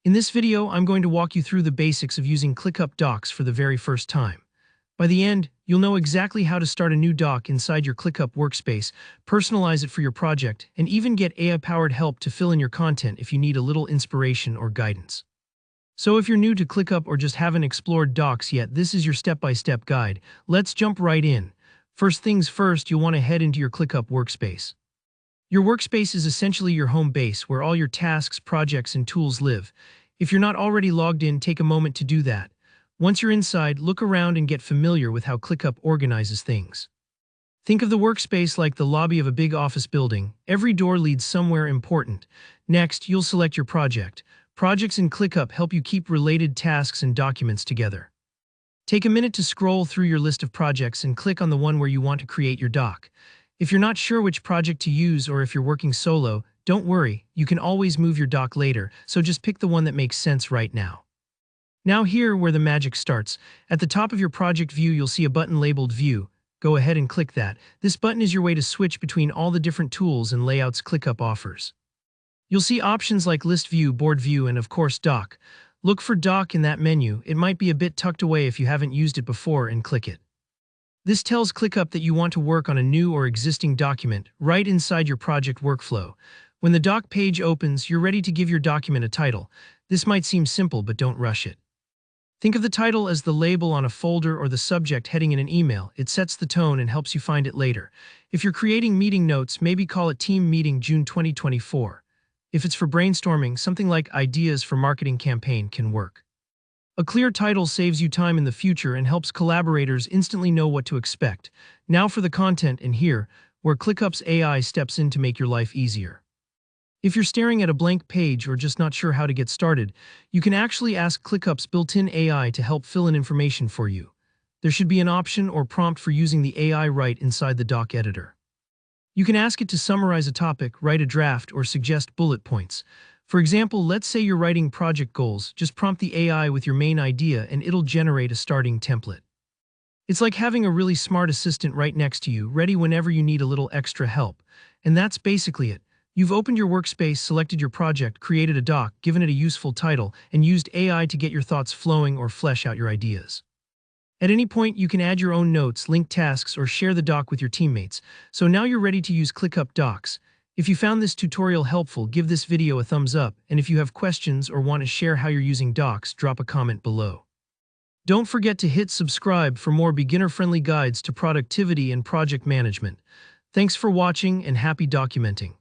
In this video, I'm going to walk you through the basics of using Clickup Docs for the very first time. By the end, you'll know exactly how to start a new doc inside your Clickup workspace, personalize it for your project, and even get AI-powered help to fill in your content if you need a little inspiration or guidance. So if you're new to Clickup or just haven't explored Docs yet, this is your step-by-step guide. Let's jump right in. First things first, you'll want to head into your Clickup workspace. Your workspace is essentially your home base where all your tasks, projects, and tools live. If you're not already logged in, take a moment to do that. Once you're inside, look around and get familiar with how Clickup organizes things. Think of the workspace like the lobby of a big office building. Every door leads somewhere important. Next, you'll select your project. Projects in Clickup help you keep related tasks and documents together. Take a minute to scroll through your list of projects and click on the one where you want to create your doc. If you're not sure which project to use or if you're working solo, don't worry, you can always move your doc later, so just pick the one that makes sense right now. Now here where the magic starts. At the top of your project view, you'll see a button labeled View. Go ahead and click that. This button is your way to switch between all the different tools and layouts Clickup offers. You'll see options like List View, Board View, and of course Doc. Look for Doc in that menu. It might be a bit tucked away if you haven't used it before, and click it. This tells Clickup that you want to work on a new or existing document right inside your project workflow. When the doc page opens, you're ready to give your document a title. This might seem simple, but don't rush it. Think of the title as the label on a folder or the subject heading in an email. It sets the tone and helps you find it later. If you're creating meeting notes, maybe call it Team Meeting June 2024. If it's for brainstorming, something like Ideas for Marketing Campaign can work. A clear title saves you time in the future and helps collaborators instantly know what to expect. Now for the content, and here, where Clickup's AI steps in to make your life easier. If you're staring at a blank page or just not sure how to get started, you can actually ask Clickup's built-in AI to help fill in information for you. There should be an option or prompt for using the AI right inside the doc editor. You can ask it to summarize a topic, write a draft, or suggest bullet points. For example, let's say you're writing project goals. Just prompt the AI with your main idea and it'll generate a starting template. It's like having a really smart assistant right next to you, ready whenever you need a little extra help. And that's basically it. You've opened your workspace, selected your project, created a doc, given it a useful title, and used AI to get your thoughts flowing or flesh out your ideas. At any point, you can add your own notes, link tasks, or share the doc with your teammates. So now you're ready to use Clickup Docs. If you found this tutorial helpful, give this video a thumbs up, and if you have questions or want to share how you're using Docs, drop a comment below. Don't forget to hit subscribe for more beginner-friendly guides to productivity and project management. Thanks for watching and happy documenting.